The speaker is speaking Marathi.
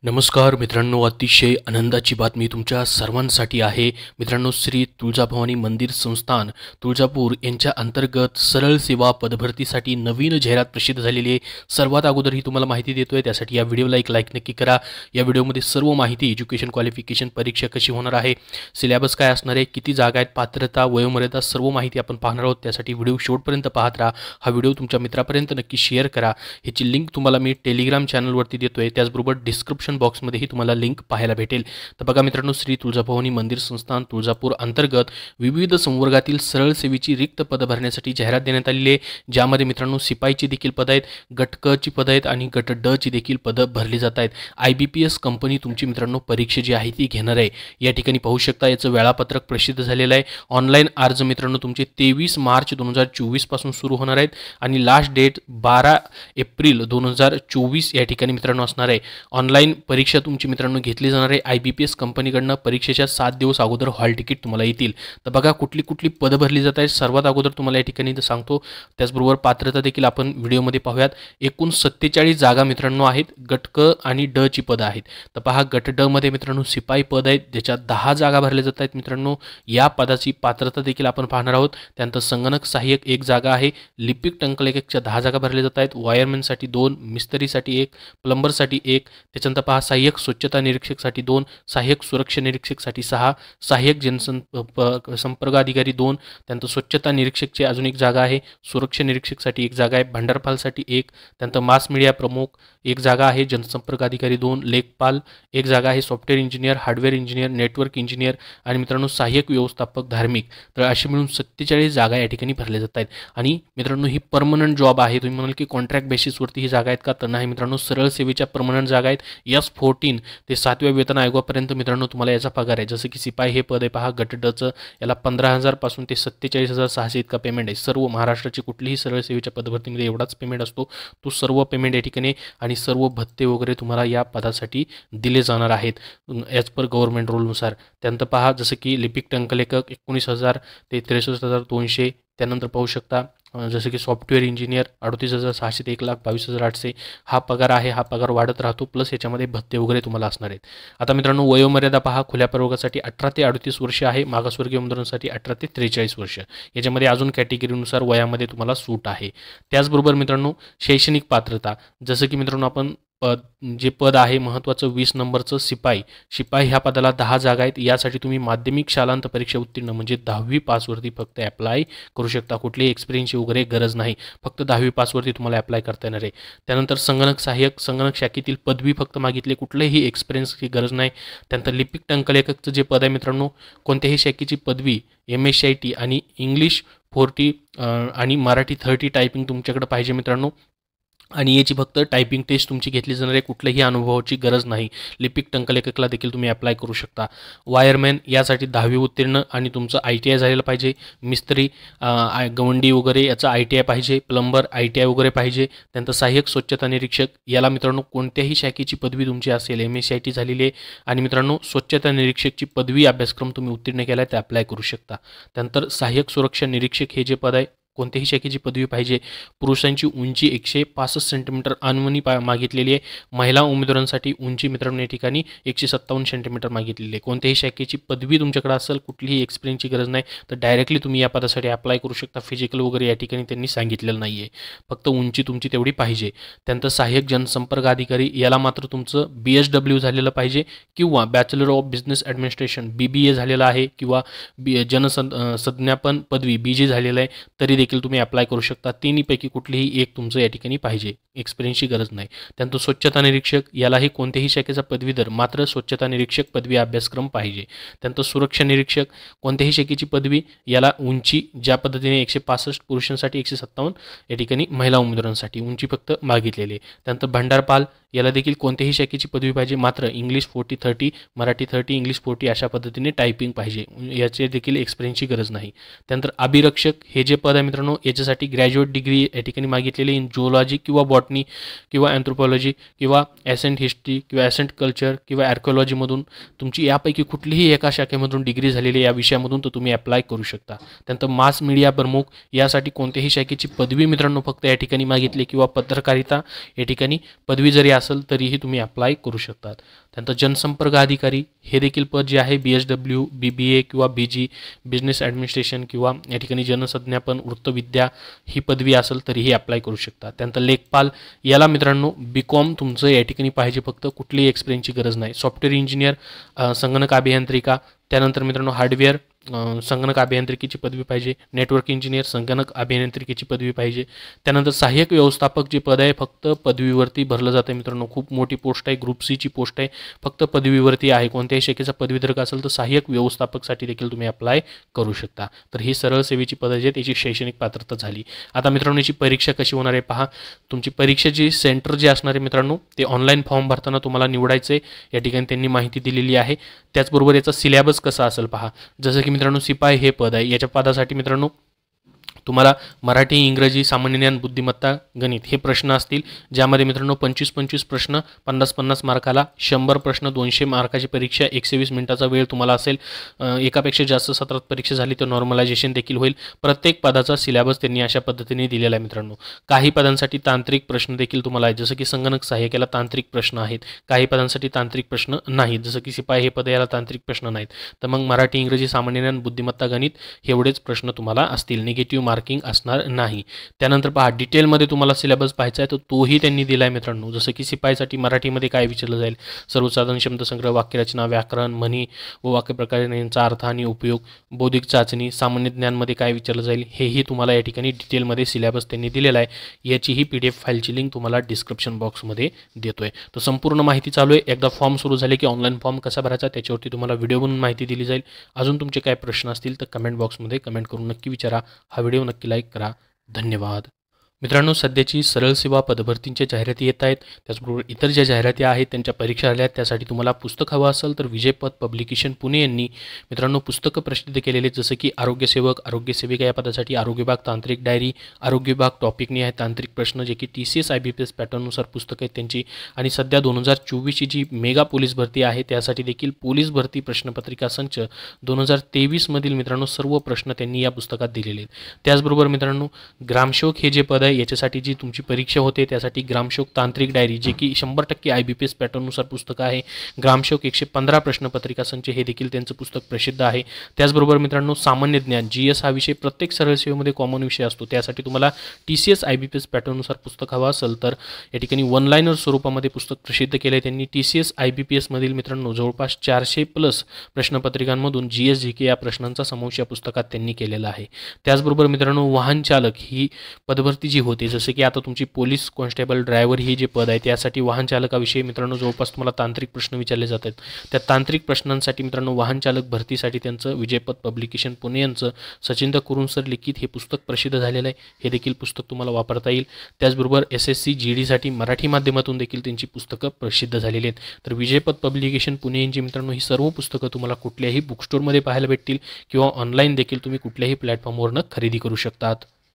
नमस्कार मित्रांनो, अतिशय आनंदाची बातमी तुमच्या सर्वांसाठी आहे. मित्रांनो, श्री तुळजाभवानी मंदिर संस्थान तुळजापूर यांच्या अंतर्गत सरळ सेवा पदभरतीसाठी नवीन जाहिरात प्रसिद्ध झालेली आहे. सर्वात अगोदर ही तुम्हाला माहिती देतोय, त्यासाठी या व्हिडिओला एक लाईक नक्की करा. या व्हिडिओमध्ये सर्व माहिती, एज्युकेशन क्वालिफिकेशन, परीक्षा कशी होणार आहे, सिलेबस काय असणार आहे, किती जागा आहेत, पात्रता, वयोमर्यादा, सर्व माहिती आपण पाहणार आहोत. त्यासाठी व्हिडिओ शेवटपर्यंत पाहत राहा. हा व्हिडिओ तुमच्या मित्रापर्यंत नक्की शेअर करा. ह्याची लिंक तुम्हाला मी टेलिग्राम चॅनलवरती देतोय, त्याचबरोबर डिस्क्रिप्शन बॉक्समध्येही तुम्हाला लिंक पाहायला भेटेल. तर बघा मित्रांनो, श्री तुळजाभवानी मंदिर संस्थान तुळजापूर अंतर्गत विविध संवर्गातील सरळ सेवेची रिक्त पद भरण्यासाठी जाहिरात देण्यात आलेली आहे. ज्यामध्ये मित्रांनो सिपाईची देखील पद आहेत, गट क ची पद आहेत आणि गट ड ची देखील पदं भरली जात आहेत. IBPS कंपनी तुमची मित्रांनो परीक्षा जी आहे ती घेणार आहे. या ठिकाणी पाहू शकता, याचं वेळापत्रक प्रसिद्ध झालेलं आहे. ऑनलाईन अर्ज मित्रांनो तुमचे 23 मार्च 2024 पासून सुरू होणार आहेत आणि लास्ट डेट 12 एप्रिल 2024 या ठिकाणी मित्रांनो असणार आहे. ऑनलाईन परीक्षा तुमची मित्रांनो घेतली जाणार आहे. IBPS कंपनीकडनं परीक्षेच्या 7 दिवस अगोदर हॉल तिकीट तुम्हाला येतील. तर बघा कुठली कुठली पदं भरली जात आहेत सर्वात अगोदर तुम्हाला या ठिकाणी सांगतो. त्याचबरोबर पात्रता देखील आपण व्हिडिओमध्ये पाहूयात. एकूण 47 जागा मित्रांनो आहेत. गट क आणि ड ची पदं आहेत. तर पहा, गट ड मध्ये मित्रांनो सिपाई पद आहेत, ज्याच्यात 10 जागा भरल्या जात आहेत. मित्रांनो या पदाची पात्रता देखील आपण पाहणार आहोत. त्यानंतर संगणक सहाय्यक 1 जागा आहे. लिपिक टंकलेखकच्या 10 जागा भरल्या जात आहेत. वायरमॅनसाठी 2, मिस्त्रीसाठी 1, प्लंबरसाठी 1, त्याच्यानंतर पहा सहाय्यक स्वच्छता निरीक्षकसाठी 2, सहाय्यक सुरक्षा निरीक्षकसाठी 6, सहाय्यक जनसंपर्क अधिकारी 2, त्यानंतर स्वच्छता निरीक्षकची अजून 1 जागा आहे. सुरक्षा निरीक्षकसाठी 1 जागा आहे. भंडारपालसाठी 1, त्यानंतर मास मीडिया प्रमुख 1 जागा आहे. जनसंपर्क अधिकारी 2, लेखपाल 1 जागा आहे. Software engineer, hardware engineer, network engineer आणि मित्रांनो सहाय्यक व्यवस्थापक धार्मिक. तर असे मिळून 47 जागा या ठिकाणी भरल्या जात आहेत. आणि मित्रांनो ही परमनंट जॉब आहे. तुम्ही म्हणाल की कॉन्ट्रॅक्ट बेसिसवरती ही जागा आहेत का, तर नाही मित्रांनो, सरळ सेवेच्या परमनंट जागा आहेत. S14 ते 7व्या वेतन आयोगापर्यंत मित्रांनो तुम्हाला याचा पगार आहे. जसं की सिपाई हे पद आहे पहा, गट ड चं याला 15,000 पासून ते 47,600 इतका पेमेंट आहे. सर्व महाराष्ट्राची कुठलीही सरळ सेवेच्या पदभरतीमध्ये एवढाच पेमेंट असतो. तो सर्व पेमेंट या ठिकाणी आणि सर्व भत्ते वगैरे तुम्हाला या पदासाठी दिले जाणार आहेत ॲज पर गव्हर्नमेंट रूलनुसार. त्यानंतर पहा, जसं की लिपिक टंकलेखक 19,000 ते 63,200. त्यानंतर पाहू शकता जसं की सॉफ्टवेअर इंजिनियर 38,600 ते 1,22,800 हा पगार आहे. हा पगार वाढत राहतो, प्लस याच्यामध्ये भत्ते वगैरे तुम्हाला असणार आहेत. आता मित्रांनो वयोमर्यादा पहा, खुल्या प्रवर्गासाठी 18 ते 38 वर्ष आहे. मागासवर्गीय उमेदवारांसाठी 18 ते 43 वर्ष. याच्यामध्ये अजून कॅटेगरीनुसार वयामध्ये तुम्हाला सूट आहे. त्याचबरोबर मित्रांनो शैक्षणिक पात्रता, जसं की मित्रांनो आपण जे पद आहे महत्त्वाचं 20 नंबरचं शिपाई ह्या पदाला 10 जागा आहेत. यासाठी तुम्ही माध्यमिक शालांत परीक्षा उत्तीर्ण म्हणजे 10वी पासवरती फक्त अप्लाय करू शकता. कुठलीही एक्सपिरियन्सची वगैरे गरज नाही, फक्त 10वी पासवरती तुम्हाला अप्लाय करता येणार आहे. त्यानंतर संगणक सहाय्यक, संगणक शाखेतील पदवी फक्त मागितली, कुठल्याही एक्सपिरियन्सची गरज नाही. त्यानंतर लिपिक टंकलेखकचं जे पद आहे मित्रांनो, कोणत्याही शाखेची पदवी MSCIT आणि इंग्लिश 40 आणि मराठी 30 टायपिंग तुमच्याकडे पाहिजे मित्रांनो. आणि याची फक्त टायपिंग टेस्ट तुमची घेतली जाणार आहे. कुठल्याही अनुभवाची गरज नाही. लिपिक टंकलेखकला देखील तुम्ही अप्लाय करू शकता. वायरमॅन यासाठी 10वी उत्तीर्ण आणि तुमचं ITI झालेलं पाहिजे. मिस्त्री गवंडी वगैरे याचा ITI पाहिजे. प्लंबर ITI वगैरे पाहिजे. त्यानंतर सहाय्यक स्वच्छता निरीक्षक याला मित्रांनो कोणत्याही शाखेची पदवी तुमची असेल, MSCIT झालेली आहे आणि मित्रांनो स्वच्छता निरीक्षकची पदवी अभ्यासक्रम तुम्ही उत्तीर्ण केला आहे ते अप्लाय करू शकता. त्यानंतर सहाय्यक सुरक्षा निरीक्षक हे जे पद आहे, कोणत्याही शाखेची पदवी पाहिजे. पुरुषांची उंची 165 सेंटीमीटर अनवणी मागितलेली आहे. महिला उमेदवारांसाठी उंची मित्रांनो या ठिकाणी 157 सेंटीमीटर मागितलेली आहे. कोणत्याही शाखेची पदवी तुमच्याकडे असेल, कुठलीही एक्सपिरियन्सची गरज नाही, तर डायरेक्टली तुम्ही या पदासाठी अप्लाय करू शकता. फिजिकल वगैरे या ठिकाणी त्यांनी सांगितलेलं नाही आहे, फक्त उंची तुमची तेवढी पाहिजे. त्यानंतर सहाय्यक जनसंपर्क अधिकारी याला मात्र तुमचं BSW झालेलं पाहिजे किंवा bachelor of business administration BBA झालेलं आहे किंवा संज्ञापन पदवी BG झालेलं आहे, तरी देखील तुम्ही अप्लाय करू शकता. तिन्हीपैकी कुठलीही एक तुमचं या ठिकाणी पाहिजे, एक्सपिरियन्सची गरज नाही. त्यानंतर स्वच्छता निरीक्षक यालाही कोणत्याही शाखेचा पदवीधर, मात्र स्वच्छता निरीक्षक पदवी अभ्यासक्रम पाहिजे. त्यानंतर सुरक्षा निरीक्षक कोणत्याही शाखेची पदवी, याला उंची ज्या पद्धतीने 165 पुरुषांसाठी 157 या ठिकाणी महिला उमेदवारांसाठी उंची फक्त मागितलेली आहे. त्यानंतर भंडारपाल याला देखील कोणत्याही शाखेची पदवी पाहिजे, मात्र इंग्लिश 40-30, मराठी 30, इंग्लिश 40 अशा पद्धतीने टायपिंग पाहिजे. याचे देखील एक्सपिरियन्सची गरज नाही. त्यानंतर अभिरक्षक हे जे पद आहे मित्रांनो याच्यासाठी ग्रॅज्युएट डिग्री या ठिकाणी मागितलेली इन झुऑलॉजी किंवा बॉटनी किंवा अँथ्रोपॉलॉजी किंवा ॲसेंट हिस्ट्री किंवा ॲसेंट कल्चर किंवा आर्किओलॉजीमधून तुमची यापैकी कुठलीही एका शाखेमधून डिग्री झालेली या विषयामधून तर तुम्ही अप्लाय करू शकता. त्यानंतर मास मीडिया प्रमुख यासाठी कोणत्याही शाखेची पदवी मित्रांनो फक्त या ठिकाणी मागितली किंवा पत्रकारिता या ठिकाणी पदवी जरी असेल तरीही तुम्ही अप्लाय करू शकतात. त्यानंतर जनसंपर्क अधिकारी हे देखील पद जे आहे BSW BBA किंवा BG बिझनेस ॲडमिनिस्ट्रेशन किंवा या ठिकाणी जनसंज्ञापन वृत्तविद्या ही पदवी असेल तरीही अप्लाय करू शकता. त्यानंतर लेखपाल याला मित्रांनो BCom तुमचं या ठिकाणी पाहिजे, फक्त कुठलीही एक्सपिरियन्सची गरज नाही. सॉफ्टवेअर इंजिनियर संगणक अभियांत्रिका, त्यानंतर मित्रांनो हार्डवेअर संगणक अभियांत्रिकीची पदवी पाहिजे. नेटवर्क इंजिनियर संगणक अभियांत्रिकीची पदवी पाहिजे. त्यानंतर सहाय्यक व्यवस्थापक जे पद आहे फक्त पदवीवरती भरलं जातं मित्रांनो. खूप मोठी पोस्ट आहे, ग्रुप सी ची पोस्ट आहे, फक्त पदवीवरती आहे. कोणत्याही शाखेचा पदवीधरक असेल तर सहाय्यक व्यवस्थापकसाठी देखील तुम्ही अप्लाय करू शकता. तर ही सरळ सेवेची पदं जी आहेत त्याची शैक्षणिक पात्रता झाली. आता मित्रांनो याची परीक्षा कशी होणार आहे पहा. तुमची परीक्षेची सेंटर जे असणार आहे मित्रांनो ते ऑनलाईन फॉर्म भरताना तुम्हाला निवडायचे या ठिकाणी त्यांनी माहिती दिलेली आहे. त्याचबरोबर याचा सिलेबस कसा असेल पहा. जसं की मित्रांनो शिपाई हे पद आहे, याच्या पदासाठी मित्रांनो तुम्हाला मराठी, इंग्रजी, सामान्य ज्ञान, बुद्धिमत्ता, गणित हे प्रश्न असतील, ज्यामध्ये मित्रांनो 25-25 प्रश्न 50-50 मार्काला, 100 प्रश्न 200 मार्काची परीक्षा, 120 मिनिटाचा वेळ तुम्हाला असेल. एकापेक्षा जास्त सत्रात परीक्षा झाली तर नॉर्मलायझेशन देखील होईल. प्रत्येक पदाचा सिलेबस त्यांनी अशा पद्धतीने दिलेला आहे मित्रांनो. काही पदांसाठी तांत्रिक प्रश्न देखील तुम्हाला आहेत, जसं की संगणक सहाय्यकाला तांत्रिक प्रश्न आहेत. काही पदांसाठी तांत्रिक प्रश्न नाहीत, जसं की शिपाई हे पद याला तांत्रिक प्रश्न नाहीत. तर मग मराठी, इंग्रजी, सामान्य ज्ञान, बुद्धिमत्ता, गणित एवढेच प्रश्न तुम्हाला असतील. निगेटिव्ह मार्किंग असणार नाही. त्यानंतर पहा डिटेलमध्ये तुम्हाला सिलेबस पाहायचा आहे तर तोही त्यांनी दिला आहे मित्रांनो. जसं की शिपाईसाठी मराठीमध्ये काय विचारलं जाईल, सर्वसाधारण शब्दसंग्रह, वाक्यरचना, व्याकरण, म्हणी व वाक्यप्रकार यांचा अर्थ आणि उपयोग, बौद्धिक चाचणी, सामान्य ज्ञानमध्ये काय विचारलं जाईल हेही तुम्हाला या ठिकाणी डिटेलमध्ये सिलेबस त्यांनी दिलेला आहे. याचीही PDF फाईलची लिंक तुम्हाला डिस्क्रिप्शन बॉक्समध्ये देतोय. तर संपूर्ण माहिती चालू आहे. एकदा फॉर्म सुरू झाले की ऑनलाईन फॉर्म कसा भरायचा त्याच्यावरती तुम्हाला व्हिडिओ बनवून माहिती दिली जाईल. अजून तुमचे काय प्रश्न असतील तर कमेंट बॉक्समध्ये कमेंट करून नक्की विचारा. हा व्हिडिओ नक्की लाईक करा. धन्यवाद. मित्रांनो सध्याची सरळ सेवा पदभरतींच्या जाहिराती येत आहेत. त्याचबरोबर इतर ज्या जाहिराती आहेत त्यांच्या परीक्षा आल्या आहेत. त्यासाठी तुम्हाला पुस्तक हवं असेल तर विजयपथ पब्लिकेशन पुणे यांनी मित्रांनो पुस्तकं प्रसिद्ध केलेले, जसं की आरोग्यसेवक, आरोग्यसेविका या पदासाठी आरोग्य विभाग तांत्रिक डायरी, आरोग्य विभाग टॉपिकनी आहे तांत्रिक प्रश्न, जे की TCS IBPS पॅटर्ननुसार पुस्तकं आहेत त्यांची. आणि सध्या 2024ची जी मेगा पोलीस भरती आहे त्यासाठी देखील पोलीस भरती प्रश्नपत्रिका संच 2023 मधील मित्रांनो सर्व प्रश्न त्यांनी या पुस्तकात दिलेले आहेत. त्याचबरोबर मित्रांनो ग्रामसेवक हे जे पद आहे याच्यासाठी जी तुमची परीक्षा होते त्यासाठी ग्रामसेवक तांत्रिक डायरी, जे की 100% IBPS पॅटर्ननुसार पुस्तक आहे. ग्रामसेवक 115 प्रश्नपत्रिका संच हे देखील त्यांचं पुस्तक प्रसिद्ध आहे. त्याचबरोबर मित्रांनो सामान्य ज्ञान GS हा विषय प्रत्येक सरळ सेवेमध्ये कॉमन विषय असतो. त्यासाठी तुम्हाला TCS IBPS पॅटर्ननुसार पुस्तक हवं असेल तर या ठिकाणी वन लाईनर स्वरूपामध्ये पुस्तक प्रसिद्ध केले आहे त्यांनी. TCS IBPS मधील मित्रांनो जवळपास 400+ प्रश्नपत्रिकांमधून GS GK या प्रश्नांचा समावेश या पुस्तकात त्यांनी केलेला आहे. त्याचबरोबर मित्रांनो वाहन चालक ही पदभरती जी होते, जसे की आता तुमची पोलीस कॉन्स्टेबल, ड्रायव्हर ही जे पद आहे त्यासाठी वाहन चालकाविषयी मित्रांनो जवळपास तुम्हाला तांत्रिक प्रश्न विचारले जातात. त्या तांत्रिक प्रश्नांसाठी मित्रांनो वाहन चालक भरतीसाठी त्यांचं विजयपथ पब्लिकेशन पुणे यांचं सचिंद्र कुरुंसर लिखित हे पुस्तक प्रसिद्ध झालेलं आहे. हे देखील पुस्तक तुम्हाला वापरता येईल. त्याचबरोबर SSC GD साठी मराठी माध्यमातून देखील त्यांची पुस्तकं प्रसिद्ध झालेली आहेत. तर विजयपथ पब्लिकेशन पुणे यांची मित्रांनो ही सर्व पुस्तकं तुम्हाला कुठल्याही बुक स्टोअरमध्ये पाहायला भेटतील किंवा ऑनलाईन देखील तुम्ही कुठल्याही प्लॅटफॉर्मवरनं खरेदी करू शकतात.